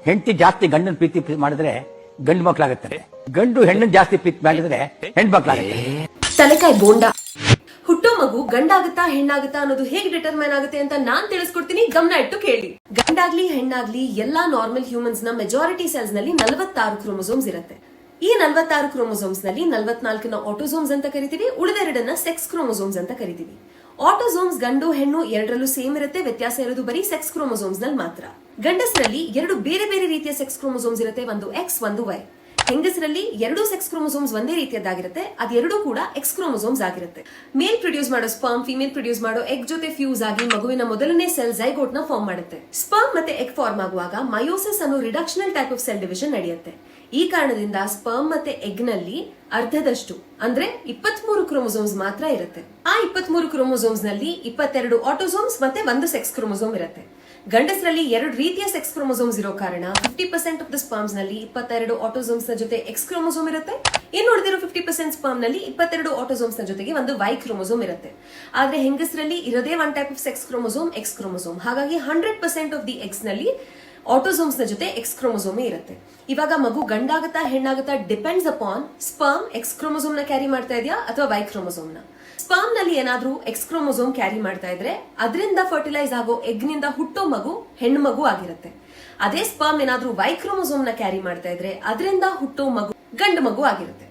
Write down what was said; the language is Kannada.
ಹೆಂಡತಿ ಜಾಸ್ತಿ ಗಂಡನ ಪ್ರೀತಿ ಮಾಡಿದ್ರೆ ಗಂಡು ಮಕ್ಕಳಾಗುತ್ತೆ, ಗಂಡು ಹೆಣ್ಣನ್ ಜಾಸ್ತಿ ಪ್ರೀತಿ ಮಾಡಿದ್ರೆ ಹೆಣ್ಣು ಮಕ್ಕಳಾಗುತ್ತೆ. ತಲೆಕಾಯಿ ಬೋಂಡ. ಹುಟ್ಟೋ ಮಗು ಗಂಡಾಗುತ್ತಾ ಹೆಣ್ಣಾಗುತ್ತಾ ಅನ್ನೋದು ಹೇಗೆ ಡಿಟರ್ಮೈನ್ ಆಗುತ್ತೆ ಅಂತ ನಾನ್ ತಿಳಿಸ್ಕೊಡ್ತೀನಿ, ಗಮನ ಇಟ್ಟು ಕೇಳಿ. ಗಂಡಾಗ್ಲಿ ಹೆಣ್ಣಾಗ್ಲಿ ಎಲ್ಲಾ ನಾರ್ಮಲ್ ಹ್ಯೂಮನ್ಸ್ ನ ಮೆಜಾರಿಟಿ ಸೆಲ್ಸ್ ನಲ್ಲಿ 46 ಕ್ರೋಮೋಸೋಮ್ಸ್ ಇರುತ್ತೆ. ಈ 46 ಕ್ರೋಮೋಸೋಮ್ಸ್ ನಲ್ಲಿ 44ನ ಆಟೋಸೋಮ್ಸ್ ಅಂತ ಕರಿತೀವಿ, ಉಳಿದೆರಡನ್ನ ಸೆಕ್ಸ್ ಕ್ರೋಮೋಸೋಮ್ಸ್ ಅಂತ ಕರಿತೀವಿ. ಆಟೋಸೋಮ್ಸ್ ಗಂಡು ಹೆಣ್ಣು ಎರಡರಲ್ಲೂ ಸೇಮ್ ಇರುತ್ತೆ, ವ್ಯತ್ಯಾಸ ಇರೋದು ಬರೀ ಸೆಕ್ಸ್ ಕ್ರೋಮೋಸೋಮ್ಸ್ ನಲ್ಲಿ ಮಾತ್ರ. ಗಂಡಸರಲ್ಲಿ ಎರಡು ಬೇರೆ ಬೇರೆ ರೀತಿಯ ಸೆಕ್ಸ್ ಕ್ರೋಮೋಸೋಮ್ಸ್ ಇರುತ್ತೆ, ಒಂದು ಎಕ್ಸ್ ಒಂದು ವೈ. ಹೆಂಗಸರಲ್ಲಿ ಎರಡೂ ಸೆಕ್ಸ್ ಕ್ರೋಮೋಸೋಮ್ಸ್ ಒಂದೇ ರೀತಿಯದ್ದಾಗಿರುತ್ತೆ, ಅದೆರಡೂ ಕೂಡ ಎಕ್ಸ್ ಕ್ರೋಮೋಸೋಮ್ಸ್ ಆಗಿರುತ್ತೆ. ಮೇಲ್ ಪ್ರೊಡ್ಯೂಸ್ ಮಾಡೋ ಸ್ಪರ್ಮ್ ಫಿಮೇಲ್ ಪ್ರೊಡ್ಯೂಸ್ ಮಾಡೋ ಎಗ್ ಜೊತೆ ಫ್ಯೂಸ್ ಆಗಿ ಮಗುವಿನ ಮೊದಲನೇ ಸೆಲ್ ಝೈಗೋಟ್ ನ ಫಾರ್ಮ್ ಮಾಡುತ್ತೆ. ಸ್ಪರ್ಮ್ ಮತ್ತೆ ಎಗ್ ಫಾರ್ಮ್ ಆಗುವಾಗ ಮಯೋಸಿಸ್ ಅನ್ನೋ reductional type of cell division ನಡೆಯುತ್ತೆ. ಈ ಕಾರಣದಿಂದ ಸ್ಪರ್ಮ್ ಮತ್ತೆ ಎಗ್ ನಲ್ಲಿ ಅರ್ಧದಷ್ಟು ಅಂದ್ರೆ 23 ಕ್ರೋಮೋಸೋಮ್ಸ್ ಮಾತ್ರ ಇರುತ್ತೆ. ಆ 23 ಕ್ರೋಮೋಸೋಮ್ಸ್ ನಲ್ಲಿ 22 ಆಟೋಸೋಮ್ಸ್ ಮತ್ತೆ ಒಂದು ಸೆಕ್ಸ್ ಕ್ರೋಮೋಸೋಮ್ ಇರುತ್ತೆ. ಗಂಡಸರಲ್ಲಿ ಎರಡು ರೀತಿಯ ಸೆಕ್ಸ್ ಕ್ರೋಮೋಸೋಮ್ಸ್ ಇರೋ ಕಾರಣ 50% ಆಫ್ ದ ಸ್ಪರ್ಮ್ಸ್ ನಲ್ಲಿ 22 ಆಟೋಸೋಮ್ಸ್ ನ ಜೊತೆ ಎಕ್ಸ್ ಕ್ರೋಮೋಸೋಮ್ ಇರುತ್ತೆ, ಇನ್ನು ಉಳಿದಿರೋ 50% ಸ್ಪರ್ಮ್ ನಲ್ಲಿ 22 ಆಟೋಸೋಮ್ಸ್ ನ ಜೊತೆಗೆ ಒಂದು ವೈ ಕ್ರೋಮೋಸೋಮ್ ಇರುತ್ತೆ. ಆದ್ರೆ ಹೆಂಗಸರಲ್ಲಿ ಇರೋದೇ one type of sex chromosome, x chromosome. ಹಾಗಾಗಿ 100% ಆಫ್ ದಿ ಎಕ್ಸ್ ನಲ್ಲಿ ಆಟೋಸೋಮ್ಸ್ ನ ಜೊತೆ ಎಕ್ಸ್ ಕ್ರೋಮೋಸೋಮೇ ಇರುತ್ತೆ. ಇವಾಗ ಮಗು ಗಂಡಾಗುತ್ತಾ ಹೆಣ್ಣಾಗುತ್ತಾ depends upon sperm x chromosome ನ ಕ್ಯಾರಿ ಮಾಡ್ತಾ ಇದೆಯಾ ಅಥವಾ ವೈ ಕ್ರೋಮೋಸೋಮ್ ನ. ಸ್ಪರ್ಮ್ ನಲ್ಲಿ ಏನಾದ್ರೂ ಎಕ್ಸ್ ಕ್ರೋಮೋಸೋಮ್ ಕ್ಯಾರಿ ಮಾಡ್ತಾ ಇದ್ರೆ ಅದರಿಂದ ಫರ್ಟಿಲೈಸ್ ಆಗೋ ಎಗ್ ನಿಂದ ಹುಟ್ಟೋ ಮಗು ಹೆಣ್ಣು ಮಗು ಆಗಿರುತ್ತೆ. ಅದೇ ಸ್ಪರ್ಮ್ ಏನಾದ್ರೂ ವೈ ಕ್ರೋಮೋಸೋಮ್ ನ ಕ್ಯಾರಿ ಮಾಡ್ತಾ ಇದ್ರೆ ಅದರಿಂದ ಹುಟ್ಟೋ ಮಗು ಗಂಡು ಮಗು ಆಗಿರುತ್ತೆ.